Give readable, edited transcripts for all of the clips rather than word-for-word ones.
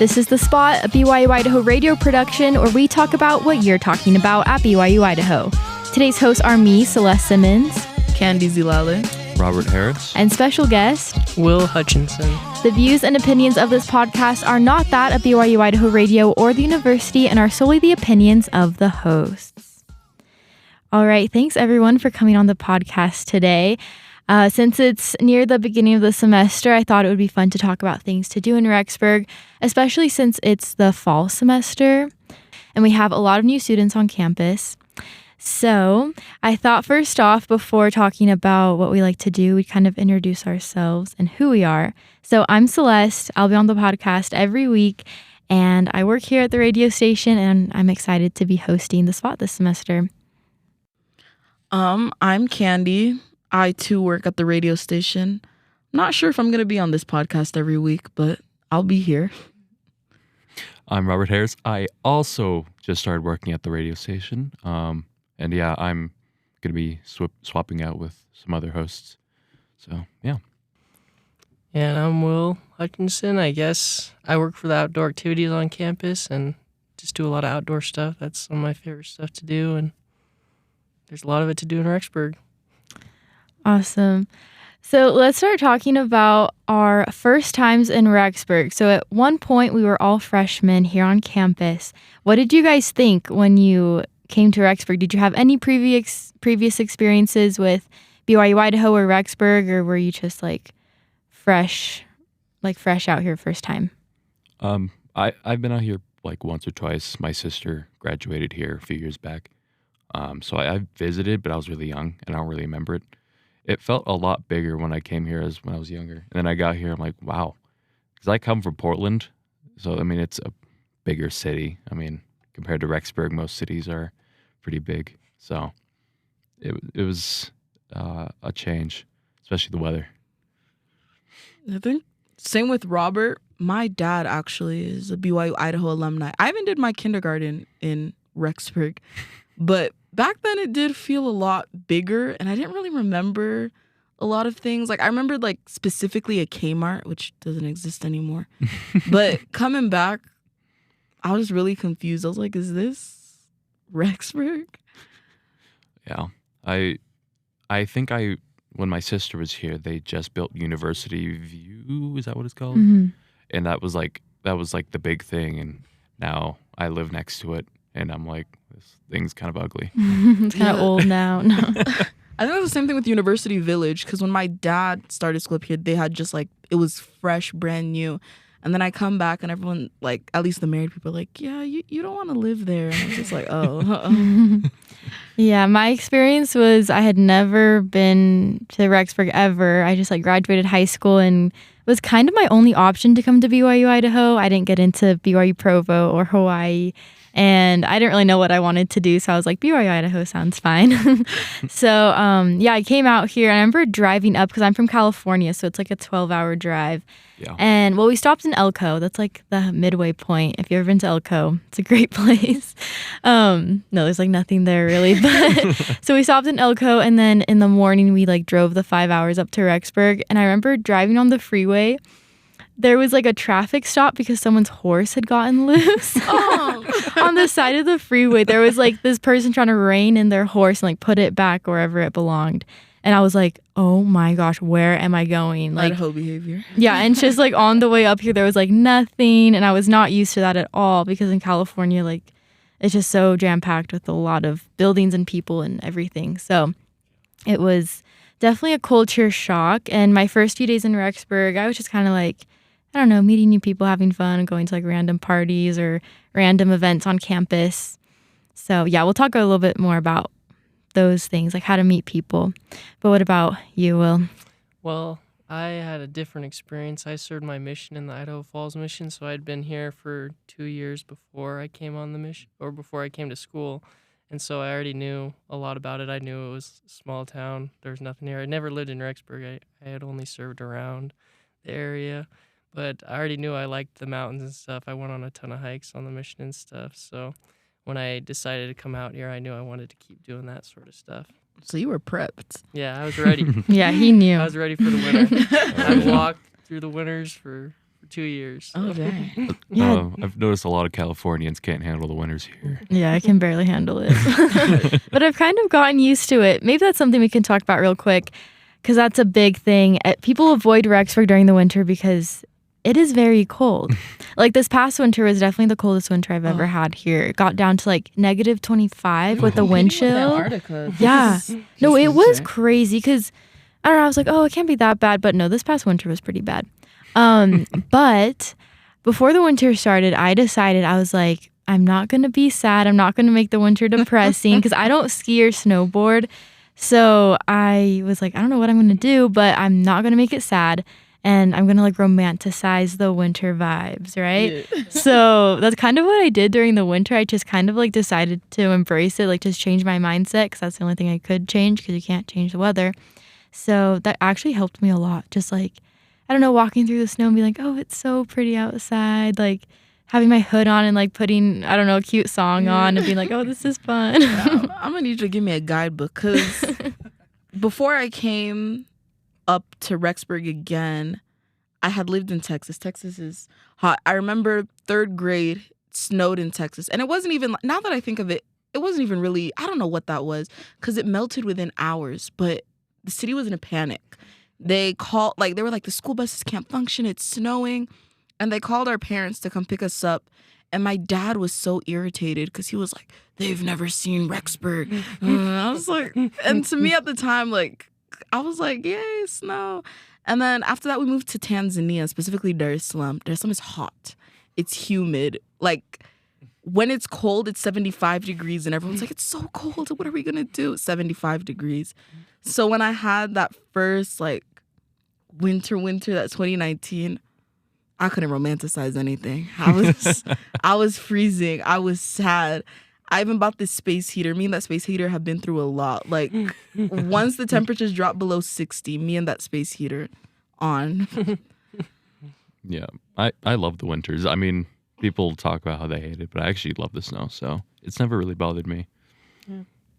This is The Spot, a BYU-Idaho radio production where we talk about what you're talking about at BYU-Idaho. Today's hosts are me, Celeste Simmons, Candy Zilale, Robert Harris, and special guest, Will Hutchinson. The views and opinions of this podcast are not that of BYU-Idaho Radio or the university and are solely the opinions of the hosts. All right, thanks everyone for coming on the podcast today. Since it's near the beginning of the semester, I thought it would be fun to talk about things to do in Rexburg, especially since it's the fall semester and we have a lot of new students on campus. So I thought first off, before talking about what we like to do, we'd kind of introduce ourselves and who we are. So I'm Celeste. I'll be on the podcast every week, and I work here at the radio station, and I'm excited to be hosting The Spot this semester. I'm Candy. I too work at the radio station. Not sure if I'm going to be on this podcast every week, but I'll be here. I'm Robert Harris. I also just started working at the radio station. And yeah, I'm going to be swapping out with some other hosts. So, yeah. And I'm Will Hutchinson. I guess I work for the outdoor activities on campus and just do a lot of outdoor stuff. That's some of my favorite stuff to do. And there's a lot of it to do in Rexburg. Awesome. So let's start talking about our first times in Rexburg. So at one point, we were all freshmen here on campus. What did you guys think when you came to Rexburg? Did you have any previous experiences with BYU-Idaho or Rexburg, or were you just fresh out here first time? I've been out here once or twice. My sister graduated here a few years back. So I visited, but I was really young and I don't really remember it. It felt a lot bigger when I came here as when I was younger. And then I got here, I'm like, wow. Because I come from Portland. So, it's a bigger city. Compared to Rexburg, most cities are pretty big. So it was a change, especially the weather. I think same with Robert. My dad actually is a BYU-Idaho alumni. I even did my kindergarten in Rexburg. But back then it did feel a lot bigger, and I didn't really remember a lot of things. I remember specifically a Kmart, which doesn't exist anymore. But coming back, I was really confused. I was like, is this Rexburg? Yeah. I think when my sister was here, they just built University View, is that what it's called? Mm-hmm. And that was the big thing, and now I live next to it, and I'm like, this thing's kind of ugly. It's kind of old now. No. I think it was the same thing with University Village, because when my dad started school up here, they had just it was fresh, brand new. And then I come back and everyone, at least the married people, are yeah, you don't want to live there. And I was just oh. Yeah, my experience was I had never been to Rexburg ever. I just graduated high school and was kind of my only option to come to BYU-Idaho. I didn't get into BYU Provo or Hawaii. And I didn't really know what I wanted to do, so I was like, BYU-Idaho sounds fine. So, I came out here, and I remember driving up, because I'm from California, so it's a 12-hour drive. Yeah. And, we stopped in Elko. That's the midway point. If you've ever been to Elko, it's a great place. No, there's nothing there, really. But so we stopped in Elko, and then in the morning, we drove the 5 hours up to Rexburg. And I remember driving on the freeway. There was a traffic stop because someone's horse had gotten loose. On the side of the freeway. There was this person trying to rein in their horse and put it back wherever it belonged. And I was like, oh my gosh, where am I going? Idaho behavior. Yeah, and just on the way up here, there was nothing. And I was not used to that at all, because in California, it's just so jam-packed with a lot of buildings and people and everything. So it was definitely a culture shock. And my first few days in Rexburg, I was just kind of I don't know, meeting new people, having fun, and going to random parties or random events on campus. So yeah, we'll talk a little bit more about those things, how to meet people. But what about you, Will? Well, I had a different experience. I served my mission in the Idaho Falls mission, so I'd been here for 2 years before I came on the mission, or before I came to school. And so I already knew a lot about it. I knew it was a small town. There was nothing here. I never lived in Rexburg. I had only served around the area. But I already knew I liked the mountains and stuff. I went on a ton of hikes on the mission and stuff. So when I decided to come out here, I knew I wanted to keep doing that sort of stuff. So you were prepped. Yeah, I was ready. Yeah, he knew. I was ready for the winter. I walked through the winters for 2 years. Oh, dang. Yeah. I've noticed a lot of Californians can't handle the winters here. Yeah, I can barely handle it. But I've kind of gotten used to it. Maybe that's something we can talk about real quick, because that's a big thing. People avoid Rexburg during the winter because it is very cold. Like this past winter was definitely the coldest winter I've ever had here. It got down to like negative 25 with the wind chill. Antarctica. Yeah. No, it was winter. crazy because I don't know. I was like, oh, it can't be that bad. But no, this past winter was pretty bad. But before the winter started, I decided, I was like, I'm not going to be sad. I'm not going to make the winter depressing because I don't ski or snowboard. So I was like, I don't know what I'm going to do, but I'm not going to make it sad. And I'm going to like romanticize the winter vibes, right? Yeah. So that's kind of what I did during the winter. I just kind of like decided to embrace it, like just change my mindset, because that's the only thing I could change, because you can't change the weather. So that actually helped me a lot. Just like, I don't know, walking through the snow and being like, oh, it's so pretty outside. Like having my hood on and like putting, I don't know, a cute song on and being like, oh, this is fun. I'm going to need you to give me a guidebook, because before I came up to Rexburg again, I had lived in Texas. Texas is hot. I remember 3rd grade, it snowed in Texas. And it wasn't even, now that I think of it, it wasn't even really, I don't know what that was, because it melted within hours. But the city was in a panic. They were like, the school buses can't function. It's snowing. And they called our parents to come pick us up. And my dad was so irritated because he was like, they've never seen Rexburg. I was like, and to me at the time, like, I was like, yay, snow. And then after that, we moved to Tanzania, specifically Dar es Salaam. Dar es Salaam is hot. It's humid. Like, when it's cold, it's 75 degrees. And everyone's like, it's so cold. What are we going to do? 75 degrees. So when I had that first, like, winter, that 2019, I couldn't romanticize anything. I was freezing. I was sad. I even bought this space heater. Me and that space heater have been through a lot. Like, once the temperatures drop below 60, me and that space heater on. Yeah, I love the winters. I mean, people talk about how they hate it, but I actually love the snow, so it's never really bothered me.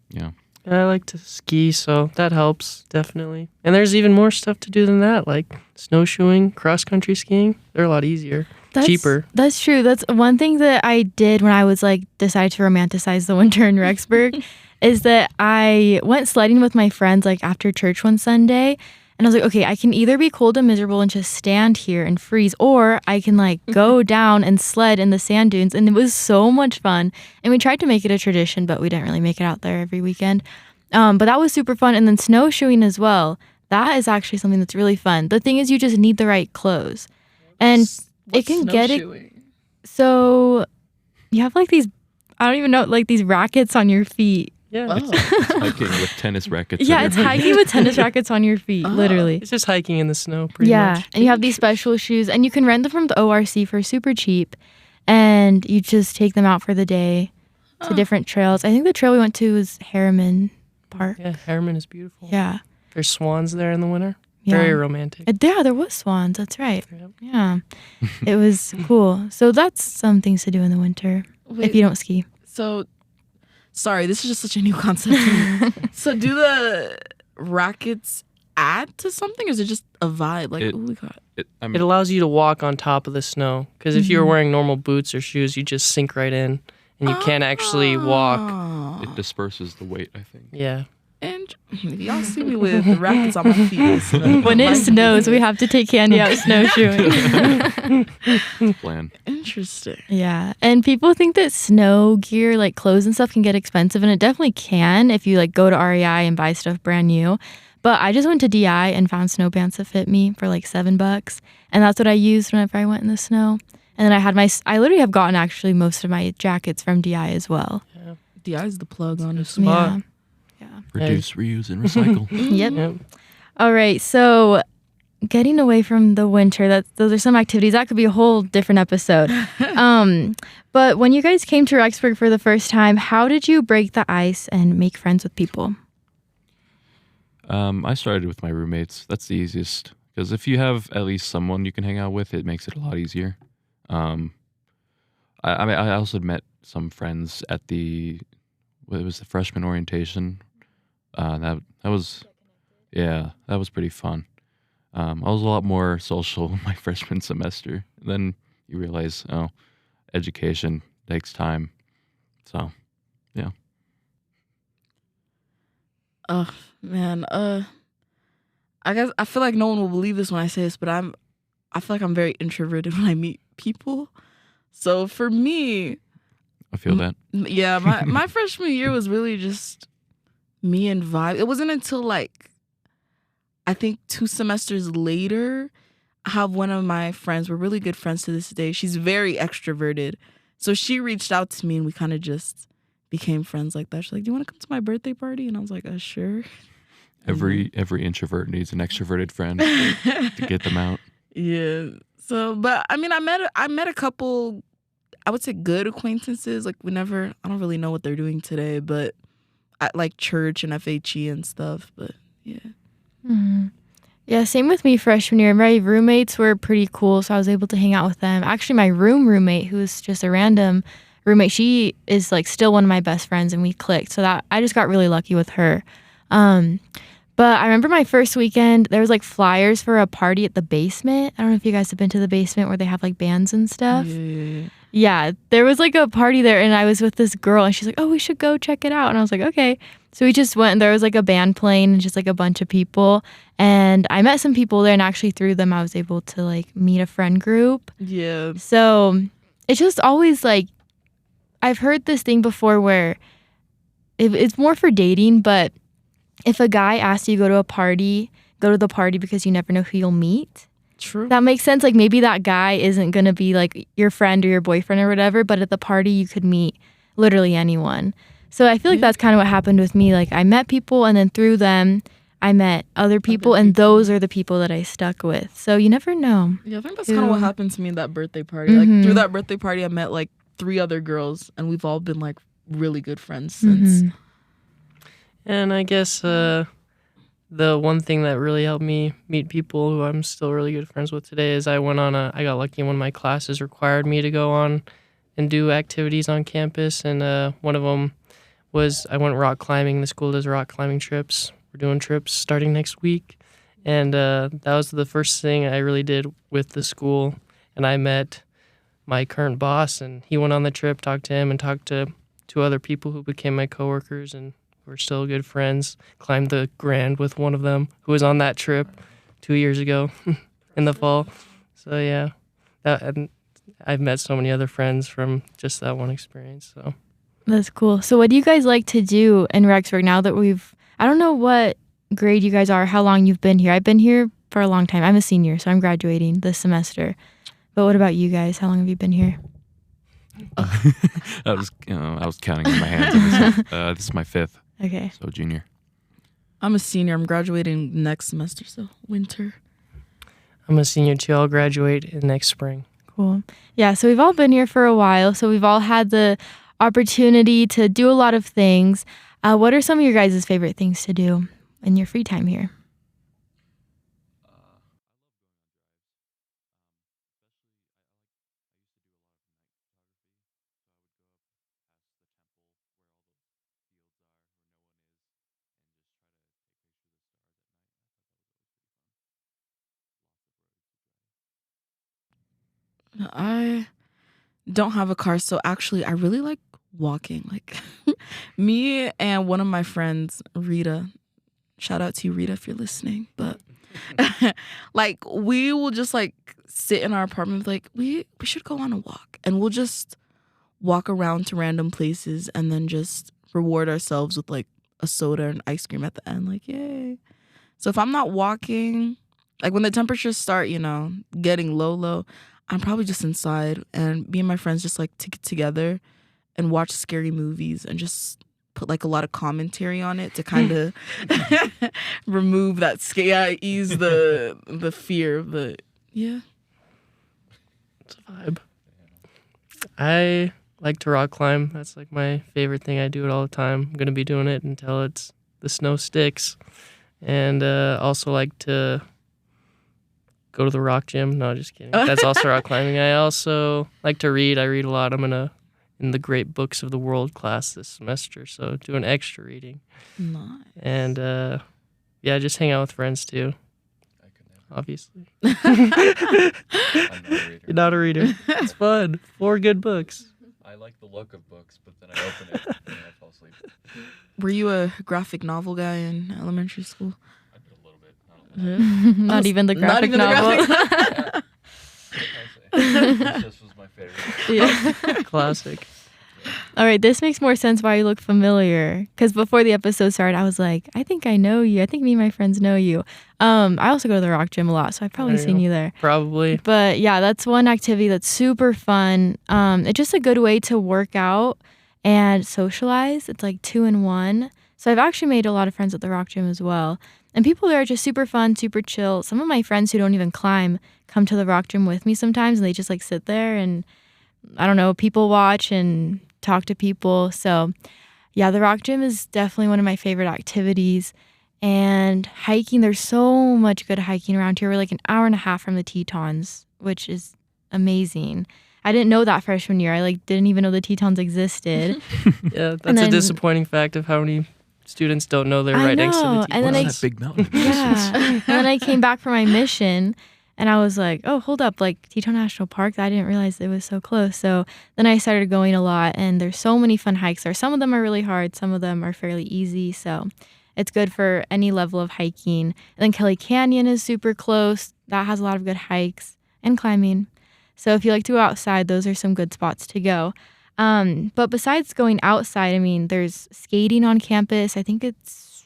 Yeah. I like to ski, so that helps, definitely. And there's even more stuff to do than that, like snowshoeing, cross-country skiing. They're a lot easier, cheaper. That's true. That's one thing that I did when I was like decided to romanticize the winter in Rexburg is that I went sledding with my friends like after church one Sunday. And I was like, okay, I can either be cold and miserable and just stand here and freeze, or I can like go down and sled in the sand dunes. And it was so much fun. And we tried to make it a tradition, but we didn't really make it out there every weekend. But that was super fun. And then snowshoeing as well. That is actually something that's really fun. The thing is, you just need the right clothes. And it can get it. So you have like these, I don't even know, like these rackets on your feet. Yeah. Oh. It's hiking with tennis rackets. Yeah, it's hiking with tennis rackets on your feet, literally. It's just hiking in the snow, pretty much. And you have these special shoes, and you can rent them from the ORC for super cheap, and you just take them out for the day to different trails. I think the trail we went to was Harriman Park. Yeah, Harriman is beautiful. Yeah. There's swans there in the winter. Yeah. Very romantic. Yeah, there was swans. That's right. Yep. Yeah. It was cool. So that's some things to do in the winter if you don't ski. So, sorry, this is just such a new concept to me. So do the rackets add to something, or is it just a vibe? Like, It- oh, we got... It allows you to walk on top of the snow. Because if you were wearing normal boots or shoes, you just sink right in. And you can't actually walk. It disperses the weight, I think. Yeah. And if y'all see me with the rackets on my feet, listen, When it snows, we have to take Candy out snowshoeing. Plan. Interesting. Yeah. And people think that snow gear, like clothes and stuff, can get expensive. And it definitely can if you like go to REI and buy stuff brand new. But I just went to DI and found snow pants that fit me for like $7. And that's what I used whenever I went in the snow. And then I literally have gotten actually most of my jackets from DI as well. Yeah. DI is the plug, honestly. Yeah. Reduce, reuse, and recycle. Yep. Yep. All right. So getting away from the winter, those are some activities. That could be a whole different episode. But when you guys came to Rexburg for the first time, how did you break the ice and make friends with people? I started with my roommates. That's the easiest. Because if you have at least someone you can hang out with, it makes it a lot easier. I also met some friends at it was the freshman orientation. That was pretty fun. I was a lot more social my freshman semester. Then you realize, oh, education takes time. So, yeah. Oh man, I guess I feel like no one will believe this when I say this, but I feel like I'm very introverted when I meet people. So for me, I feel that. yeah, my freshman year was really just me and vibe. It wasn't until like I think 2 semesters later, I have one of my friends. We're really good friends to this day. She's very extroverted, so she reached out to me and we kind of just became friends like that. She's like, "Do you want to come to my birthday party?" And I was like, "Sure." Every introvert needs an extroverted friend to get them out. Yeah. So, but I mean, I met a couple, I would say good acquaintances. Like I don't really know what they're doing today, but at like church and FHE and stuff. But yeah. Mhm. Yeah, same with me freshman year. My roommates were pretty cool, so I was able to hang out with them. Actually, my roommate, who was just a random roommate, she is like still one of my best friends, and we clicked. So that I just got really lucky with her. But I remember my first weekend, there was like flyers for a party at the basement. I don't know if you guys have been to the basement where they have like bands and stuff. Yeah. Yeah, there was like a party there, and I was with this girl, and she's like, "Oh, we should go check it out." And I was like, "Okay." So we just went, and there was like a band playing and just like a bunch of people. And I met some people there, and actually through them, I was able to like meet a friend group. Yeah. So it's just always like, I've heard this thing before where it's more for dating, but if a guy asks you to go to a party, go to the party because you never know who you'll meet. True. That makes sense. Like maybe that guy isn't going to be like your friend or your boyfriend or whatever, but at the party you could meet literally anyone. So I feel like that's kind of what happened with me. Like I met people and then through them I met other people and those are the people that I stuck with. So you never know. Yeah, I think that's kind of what happened to me at that birthday party. Like through that birthday party I met like 3 other girls and we've all been like really good friends since. And I guess the one thing that really helped me meet people who I'm still really good friends with today is I got lucky and one of my classes required me to go on and do activities on campus. And one of them was I went rock climbing. The school does rock climbing trips. We're doing trips starting next week. And that was the first thing I really did with the school. And I met my current boss, and he went on the trip, talked to him, and talked to 2 other people who became my coworkers, and we're still good friends. Climbed the Grand with one of them who was on that trip 2 years ago in the fall. So yeah, and I've met so many other friends from just that one experience. So That's cool. So what do you guys like to do in Rexburg now that I don't know what grade you guys are, how long you've been here. I've been here for a long time. I'm a senior, so I'm graduating this semester. But what about you guys? How long have you been here? I was counting in my hands. This is my 5th. Okay. So junior. I'm a senior. I'm graduating next semester, so winter. I'm a senior too. I'll graduate next spring. Cool. Yeah, so we've all been here for a while, so we've all had the opportunity to do a lot of things. What are some of your guys' favorite things to do in your free time here? I don't have a car, so actually I really like walking. Like me and one of my friends, Rita, shout out to you, Rita, if you're listening, but like we will just like sit in our apartment like we should go on a walk, and we'll just walk around to random places and then just reward ourselves with like a soda and ice cream at the end, like yay. So if I'm not walking, like when the temperatures start, getting low, I'm probably just inside, and me and my friends just like to get together and watch scary movies and just put like a lot of commentary on it to kind of remove that ease the fear. But yeah, It's a vibe. I like to rock climb. That's like my favorite thing. I do it all the time. I'm gonna be doing it until the snow sticks. And also like to go to the rock gym. No, just kidding. That's also rock climbing. I also like to read. I read a lot. I'm in the Great Books of the World class this semester, so doing extra reading. nice. And yeah, just hang out with friends too. obviously. I'm not a reader. You're not a reader. It's fun. 4 good books. I like the look of books, but then I open it and I fall asleep. Were you a graphic novel guy in elementary school? I did a little bit. Not a lot. Not even the graphic novel. This was my favorite. Yeah. Classic. All right, this makes more sense why you look familiar. Because before the episode started, I was like, I think I know you. I think me and my friends know you. I also go to the rock gym a lot, so I've probably seen you there. Probably. But yeah, that's one activity that's super fun. It's just a good way to work out and socialize. It's like 2 in 1. So I've actually made a lot of friends at the rock gym as well. And people there are just super fun, super chill. Some of my friends who don't even climb come to the rock gym with me sometimes, and they just like sit there and, I don't know, people watch and talk to people. So yeah, the rock gym is definitely one of my favorite activities. And hiking, there's so much good hiking around here. We're like an hour and a half from the Tetons, which is amazing. I didn't know that freshman year. I like didn't even know the Tetons existed. Yeah, that's a disappointing fact of how many students don't know they're right next to the Tetons. And then What's that big mountain? Yeah. And then I came back from my mission and I was like, oh, hold up, like Teton National Park, I didn't realize it was so close. So then I started going a lot, and there's so many fun hikes there. Some of them are really hard, some of them are fairly easy. So it's good for any level of hiking. And then Kelly Canyon is super close. That has a lot of good hikes and climbing. So if you like to go outside, those are some good spots to go. But besides going outside, I mean, there's skating on campus. I think it's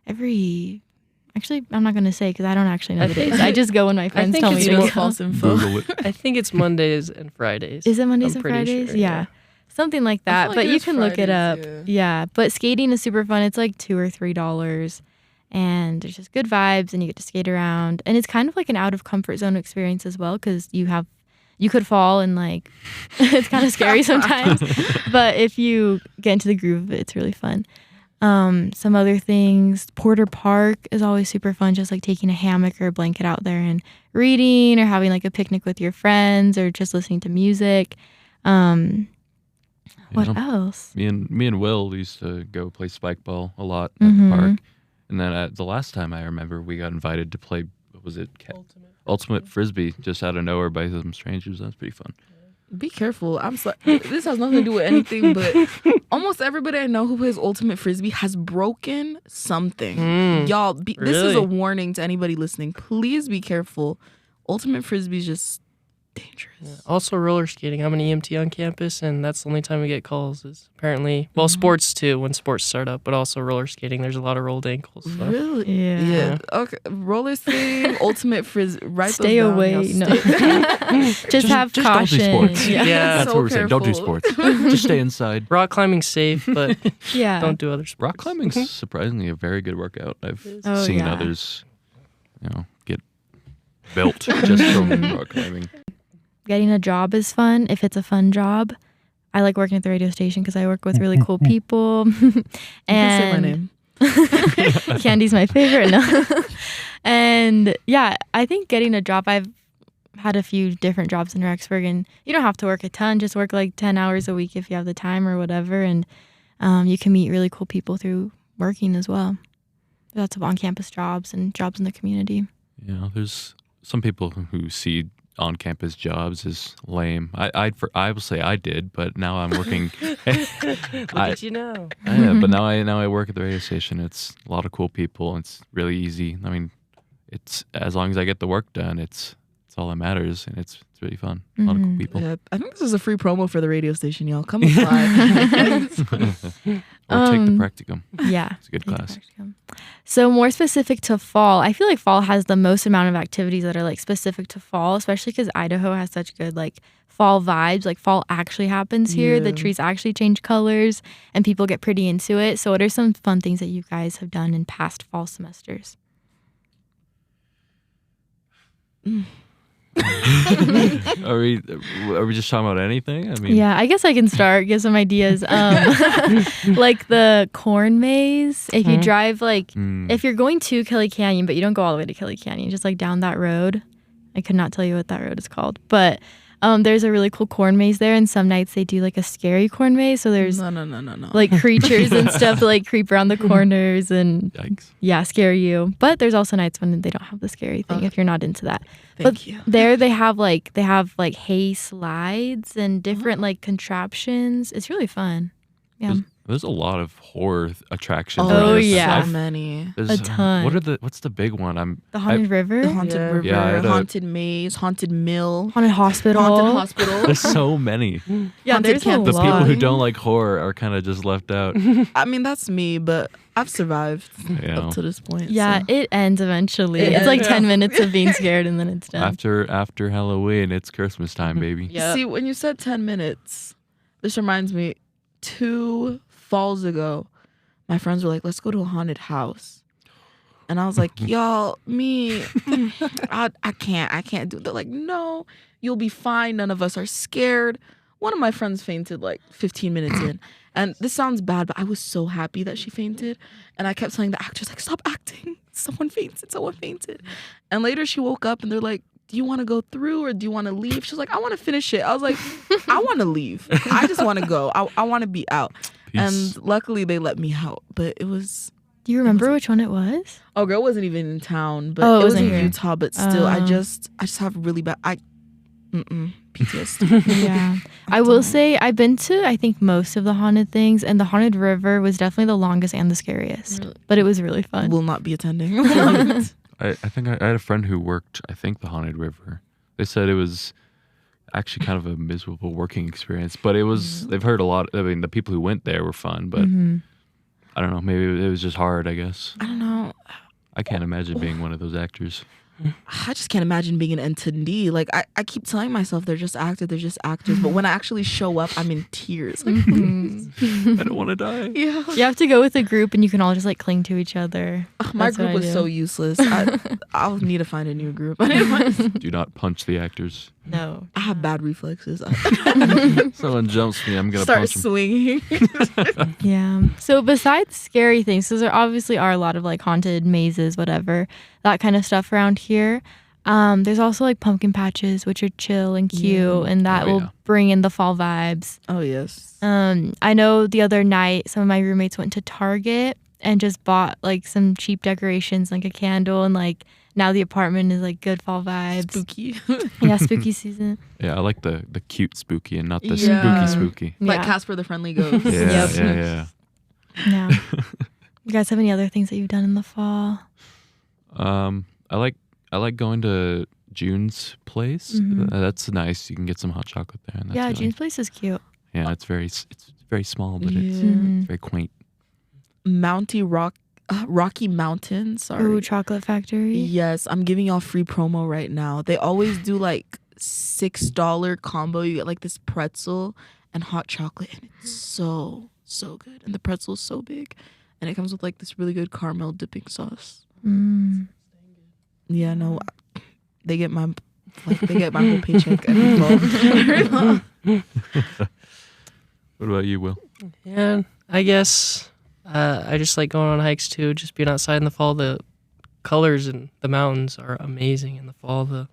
actually, I'm not going to say because I don't actually know the days. I just go when my friends tell me to go. False info. Google it. I think it's Mondays and Fridays. Is it Mondays I'm and pretty Fridays? sure, Yeah. Something like that. like But it you is can look it up. Fridays, Yeah. But skating is super fun. It's like $2 or $3. And there's just good vibes and you get to skate around. And it's kind of like an out of comfort zone experience as well because you could fall and like it's kind of scary sometimes. But if you get into the groove of it, it's really fun. Some other things, Porter Park is always super fun, just like taking a hammock or a blanket out there and reading or having like a picnic with your friends or just listening to music. What else? Me and Will used to go play spike ball a lot at the park. And then the last time I remember, we got invited to play, what was it? Ultimate Frisbee, just out of nowhere by some strangers. That was pretty fun. Be careful. I'm sorry. This has nothing to do with anything, but almost everybody I know who plays Ultimate Frisbee has broken something. Y'all, this is a warning to anybody listening. Please be careful. Ultimate Frisbee is just dangerous. Yeah. Also roller skating. I'm an EMT on campus, and that's the only time we get calls is apparently, sports too, when sports start up, but also roller skating. There's a lot of rolled ankles. So. Really? Yeah. Okay. Roller skating, Ultimate Frisbee. Write Stay those down, away. y'all. No. just have just caution. don't do sports. Yeah. That's So what we're saying. Don't do careful. sports. Just stay inside. Rock climbing's safe, but Yeah. don't do other sports. Rock climbing's surprisingly a very good workout. I've seen yeah. others, get built just from rock climbing. Getting a job is fun if it's a fun job. I like working at the radio station because I work with really cool people. You can say my name. Candy's my favorite. No. And yeah, I think getting a job, I've had a few different jobs in Rexburg, and you don't have to work a ton, just work like 10 hours a week if you have the time or whatever. And you can meet really cool people through working as well. Lots of on-campus jobs and jobs in the community. Yeah, there's some people who see on-campus jobs as lame. I will say I did, but now I'm working. Look at you now. Yeah, but now I work at the radio station. It's a lot of cool people. It's really easy. I mean, it's as long as I get the work done, it's all that matters, and it's really fun. A lot of cool people. Yeah, I think this is a free promo for the radio station, y'all. Come apply. Or take the practicum. Yeah. It's a good class. So more specific to fall, I feel like fall has the most amount of activities that are like specific to fall, especially because Idaho has such good like fall vibes. Like fall actually happens here. The Yeah. trees actually change colors and people get pretty into it. So what are some fun things that you guys have done in past fall semesters? Are we just talking about anything? I mean, Yeah, I guess I can start, give some ideas. Like the corn maze. If you drive if you're going to Kelly Canyon, but you don't go all the way to Kelly Canyon, just like down that road. I could not tell you what that road is called. But There's a really cool corn maze there, and some nights they do like a scary corn maze. So there's No. like creatures and stuff that like creep around the corners and Yikes. scare you. But there's also nights when they don't have the scary thing if you're not into that. Thank you. There they have like hay slides and different like contraptions. It's really fun. Yeah. There's a lot of horror attractions. Oh, around this. yeah. So many. There's, A ton. What's the big one? The Haunted River, The haunted Yeah. river, Yeah, I had haunted maze, haunted mill, Haunted Hospital. haunted hospital. There's so many. Yeah, Haunted there's a campus. The lot. people who don't like horror are kind of just left out. I mean, that's me, but I've survived You know, up to this point. Yeah, so. it ends eventually. It It's like ends. 10 minutes of being scared and then it's done. after Halloween, it's Christmas time, baby. Yeah. See, when you said 10 minutes, this reminds me, 2 falls ago, my friends were like, let's go to a haunted house. And I was like, y'all, I can't do it. They're like, no, you'll be fine. None of us are scared. One of my friends fainted like 15 minutes in. And this sounds bad, but I was so happy that she fainted. And I kept telling the actors, like, stop acting. Someone fainted. And later she woke up and they're like, do you want to go through or do you want to leave? She was like, I want to finish it. I was like, I want to leave. I just want to go. I want to be out. Peace. And luckily they let me out. But it was... Do you remember which one it was? Oh, girl wasn't even in town, but Oh, it it was wasn't in here. Utah. But still, I Oh. just have really bad. PTSD. Yeah. I will say I've been to, I think, most of the haunted things, and the Haunted River was definitely the longest and the scariest. Really? But it was really fun. Will not be attending. I think I had a friend who worked, I think, the Haunted River. They said it was actually kind of a miserable working experience, but it was, they've heard a lot. I mean, the people who went there were fun, but Mhm. I don't know, maybe it was just hard, I guess. I don't know. I can't imagine being one of those actors. I just can't imagine being an entity. Like I keep telling myself they're just actors. But when I actually show up, I'm in tears. Like, Mhm. I don't want to die. yeah. You have to go with a group and you can all just like cling to each other. My That's what group I was do. so useless. I'll need to find a new group. Do not punch the actors. No. I have bad reflexes. Someone jumps me, I'm going to Start punch them. swinging. Yeah. So besides scary things, so there obviously are a lot of like haunted mazes, whatever, that kind of stuff around here. There's also like pumpkin patches, which are chill and cute, Yeah. and that Oh, will yeah. bring in the fall vibes. Oh yes. I know the other night some of my roommates went to Target and just bought like some cheap decorations, like a candle, and like now the apartment is like good fall vibes. Spooky. Yeah, spooky season. Yeah, I like the cute spooky and not the Yeah. spooky. Like Yeah. Casper the Friendly Ghost. Yeah, Yep. yeah. Yeah. You guys have any other things that you've done in the fall? I like going to June's place. Mhm. That's nice. You can get some hot chocolate there. And that's Yeah, really- June's place is cute. Yeah, it's very small, but it's Yeah. Mhm. very quaint. Rocky Mountain. Sorry. Ooh, Chocolate Factory. Yes, I'm giving y'all free promo right now. They always do like $6 combo. You get like this pretzel and hot chocolate, and it's so good. And the pretzel is so big, and it comes with like this really good caramel dipping sauce. Mm. Yeah, no, they get my whole paycheck every month. What about you, Will? Yeah, I guess I just like going on hikes too. Just being outside in the fall. The colors in the mountains are amazing in the fall. The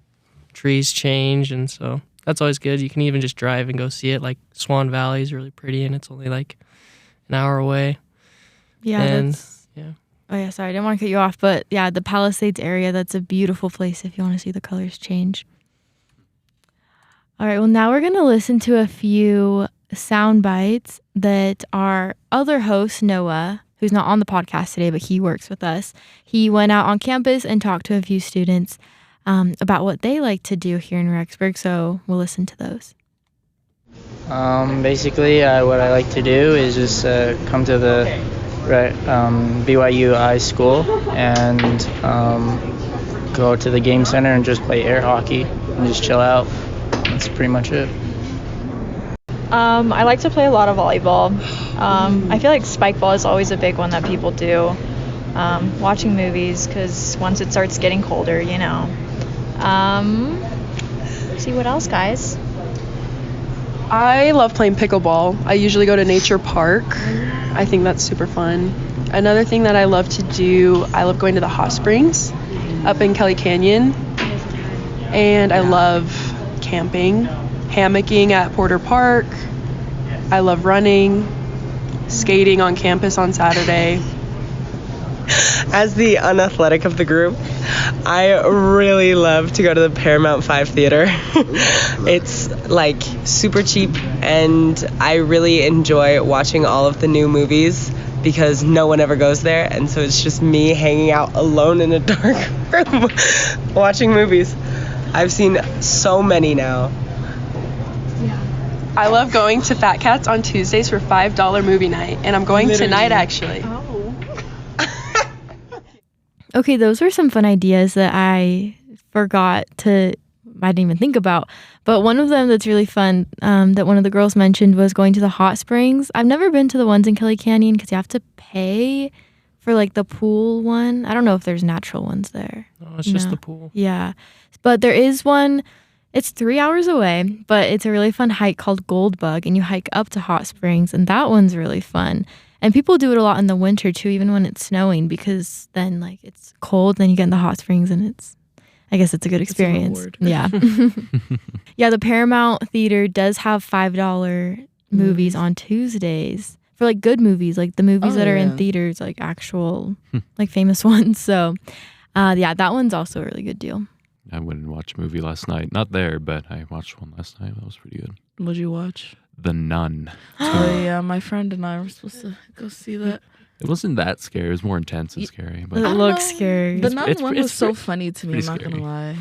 trees change, and so that's always good. You can even just drive and go see it. Like Swan Valley is really pretty, and it's only like an hour away. Yeah. And, That's, yeah. Oh yeah, sorry, I didn't want to cut you off, but yeah, the Palisades area, that's a beautiful place if you want to see the colors change. All right, well now we're going to listen to a few sound bites that our other host, Noah, who's not on the podcast today, but he works with us. He went out on campus and talked to a few students about what they like to do here in Rexburg, so we'll listen to those. Basically, what I like to do is just come to the BYU-Idaho school and go to the game center and just play air hockey and just chill out. That's pretty much it. I like to play a lot of volleyball. I feel like spike ball is always a big one that people do. Watching movies, because once it starts getting colder, you know. See what else, guys? I love playing pickleball. I usually go to Nature Park. I think that's super fun. Another thing that I love to do, I love going to the hot springs up in Kelly Canyon. And I love camping. hammocking at Porter Park. I love running, skating on campus on Saturday. As the unathletic of the group, I really love to go to the Paramount 5 Theater. It's like super cheap, and I really enjoy watching all of the new movies because no one ever goes there, and so it's just me hanging out alone in a dark room watching movies. I've seen so many now. I love going to Fat Cats on Tuesdays for $5 movie night, and I'm going tonight actually. Okay, those were some fun ideas that I didn't even think about. But one of them that's really fun that one of the girls mentioned was going to the hot springs. I've never been to the ones in Kelly Canyon because you have to pay for like the pool one. I don't know if there's natural ones there. No, it's just the pool. Yeah. But there is one, it's 3 hours away, but it's a really fun hike called Gold Bug, and you hike up to hot springs, and that one's really fun. And people do it a lot in the winter too, even when it's snowing, because then like it's cold, then you get in the hot springs, and I guess it's a good experience. Yeah. Yeah, the Paramount Theater does have $5 movies on Tuesdays for like good movies, like the movies that are in theaters, like actual like famous ones. So yeah, that one's also a really good deal. I went and watched a movie last night. Not there, but I watched one last night. That was pretty good. What'd you watch? The Nun. Oh yeah, my friend and I were supposed to go see that. It wasn't that scary. It was more intense and scary. But It looks scary. The Nun one was so pretty- funny to me. I'm not pretty gonna lie.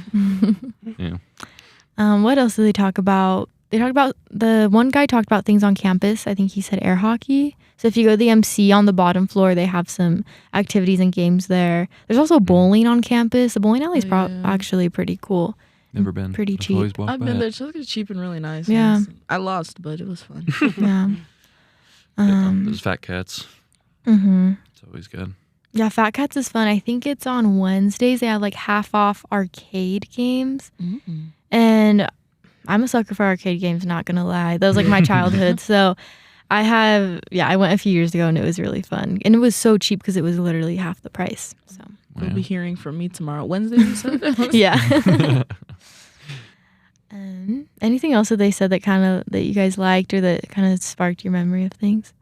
yeah. What else did they talk about? They talked about, the one guy talked about things on campus. I think he said air hockey. So if you go to the MC on the bottom floor, they have some activities and games there. There's also bowling on campus. The bowling alley is actually pretty cool. Never been. Pretty I've cheap. always walked I've by been it. there. It's just cheap and really nice. Yeah. Honestly. I lost, but it was fun. Yeah. Those Fat Cats. Mm-hmm. It's always good. Yeah, Fat Cats is fun. I think it's on Wednesdays. They have like half off arcade games. And I'm a sucker for arcade games, not gonna lie. That was like my childhood. So I went a few years ago and it was really fun. And it was so cheap because it was literally half the price. So You'll be hearing from me tomorrow. Wednesday, you said? yeah. Anything else that they said that you guys liked or that kind of sparked your memory of things?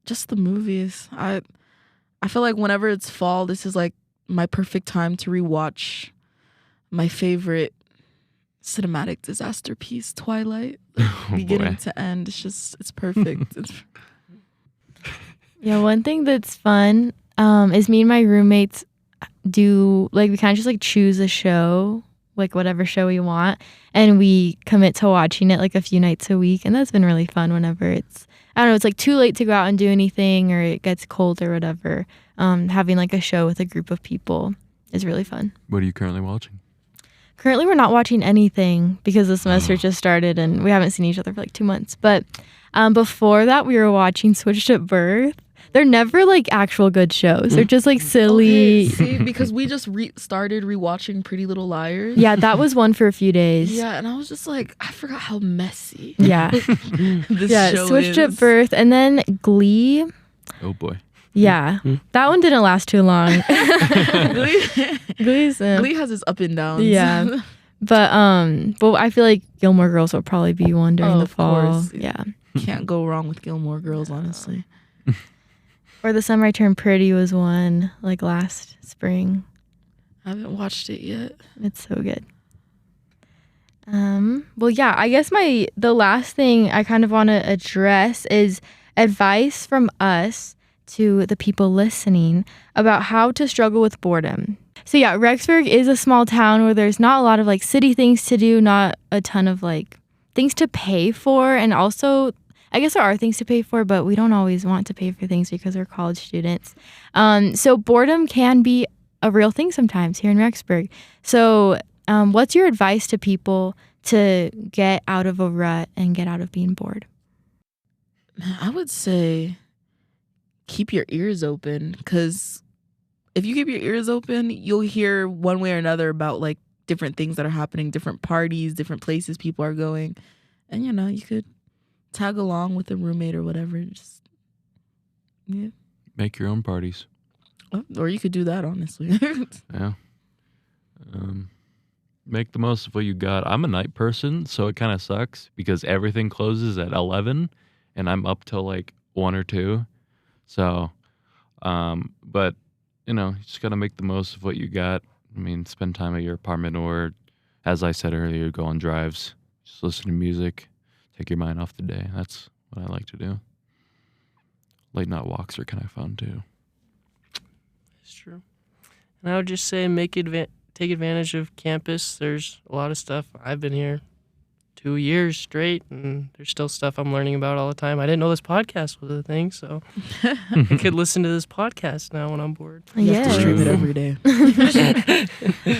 Just the movies. I feel like whenever it's fall, this is like my perfect time to rewatch my favorite cinematic disaster piece, Twilight. Beginning to end. It's perfect. Yeah, one thing that's fun is me and my roommates do, like, we kind of just like choose a show, like whatever show we want, and we commit to watching it like a few nights a week, and that's been really fun whenever it's like too late to go out and do anything or it gets cold or whatever. Having like a show with a group of people is really fun. What are you currently watching? Currently, we're not watching anything because the semester just started and we haven't seen each other for like 2 months. But before that, we were watching Switched at Birth. They're never like actual good shows. They're just like silly. Okay, see, because we just started rewatching Pretty Little Liars. Yeah, that was one for a few days. Yeah, and I was just like, I forgot how messy. Yeah. This show Switched is. at Birth, and then Glee. Oh boy. Yeah, that one didn't last too long. Glee has its up and downs. Yeah, but I feel like Gilmore Girls will probably be one during the fall. Course. Yeah, can't go wrong with Gilmore Girls, honestly. Or The Summer I Turned Pretty was one like last spring. I haven't watched it yet. It's so good. Well, yeah, I guess the last thing I kind of want to address is advice from us to the people listening about how to struggle with boredom. So yeah, Rexburg is a small town where there's not a lot of like city things to do, not a ton of like things to pay for, and also I guess there are things to pay for, but we don't always want to pay for things because we're college students. So boredom can be a real thing sometimes here in Rexburg. So what's your advice to people to get out of a rut and get out of being bored? I would say keep your ears open, because if you keep your ears open, you'll hear one way or another about like different things that are happening, different parties, different places people are going. And, you could tag along with a roommate or whatever. Just, yeah. Make your own parties. Or you could do that, honestly. Yeah. make the most of what you got. I'm a night person, so it kind of sucks because everything closes at 11 and I'm up till like 1 or 2. So, but you just got to make the most of what you got. I mean, spend time at your apartment or, as I said earlier, go on drives, just listen to music, take your mind off the day. That's what I like to do. Late night walks are kind of fun too. It's true. And I would just say take advantage of campus. There's a lot of stuff. I've been here 2 years straight, and there's still stuff I'm learning about all the time. I didn't know this podcast was a thing, so I could listen to this podcast now when I'm bored. You have to stream it every day.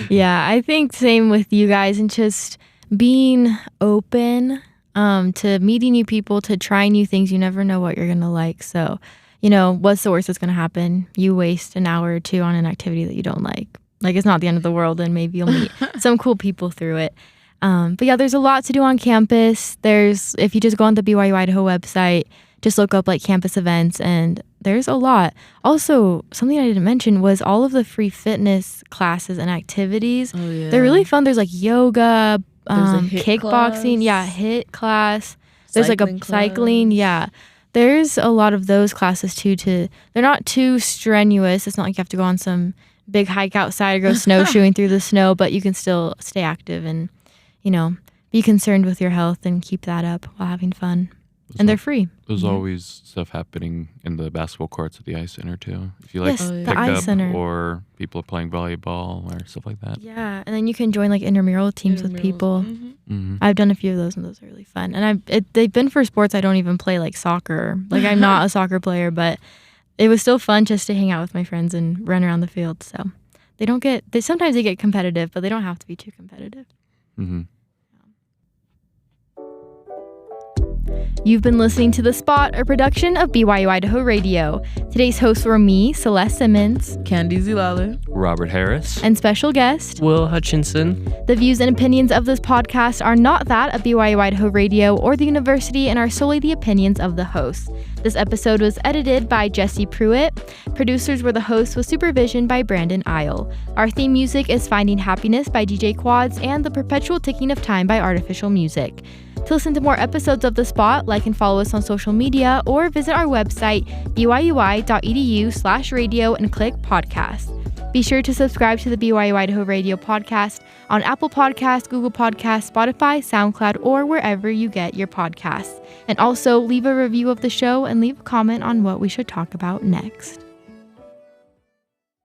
Yeah, I think same with you guys, and just being open to meeting new people, to try new things. You never know what you're going to like. So, what's the worst that's going to happen? You waste an hour or 2 on an activity that you don't like. Like, it's not the end of the world, and maybe you'll meet some cool people through it. But yeah, there's a lot to do on campus. If you just go on the BYU-Idaho website, just look up like campus events, and there's a lot. Also, something I didn't mention was all of the free fitness classes and activities. Oh, yeah. They're really fun. There's like yoga, There's a HIIT kickboxing, class. HIIT class. There's like a Cycling cycling, class. yeah. There's a lot of those classes too. They're not too strenuous. It's not like you have to go on some big hike outside or go snowshoeing through the snow, but you can still stay active and, be concerned with your health and keep that up while having fun. And they're free. There's always stuff happening in the basketball courts at the ice center too. If you Yes, like the ice pickup center. or people are playing volleyball or stuff like that. Yeah, and then you can join like intramural teams with people. Mm-hmm. I've done a few of those, and those are really fun. And they've been for sports I don't even play, like soccer. Like, I'm not a soccer player, but it was still fun just to hang out with my friends and run around the field. So sometimes they get competitive, but they don't have to be too competitive. Mm-hmm. You've been listening to The Spot, a production of BYU-Idaho Radio. Today's hosts were me, Celeste Simmons, Candy Zilale. Robert Harris. and special guest. Will Hutchinson. The views and opinions of this podcast are not that of BYU-Idaho Radio or the university and are solely the opinions of the hosts. This episode was edited by Jesse Pruitt. Producers were the hosts with supervision by Brandon Isle. Our theme music is Finding Happiness by DJ Quads and The Perpetual Ticking of Time by Artificial Music. To listen to more episodes of The Spot, like and follow us on social media or visit our website, byui.edu/radio, and click podcast. Be sure to subscribe to the BYU-Idaho Radio podcast on Apple Podcasts, Google Podcasts, Spotify, SoundCloud, or wherever you get your podcasts. And also leave a review of the show and leave a comment on what we should talk about next.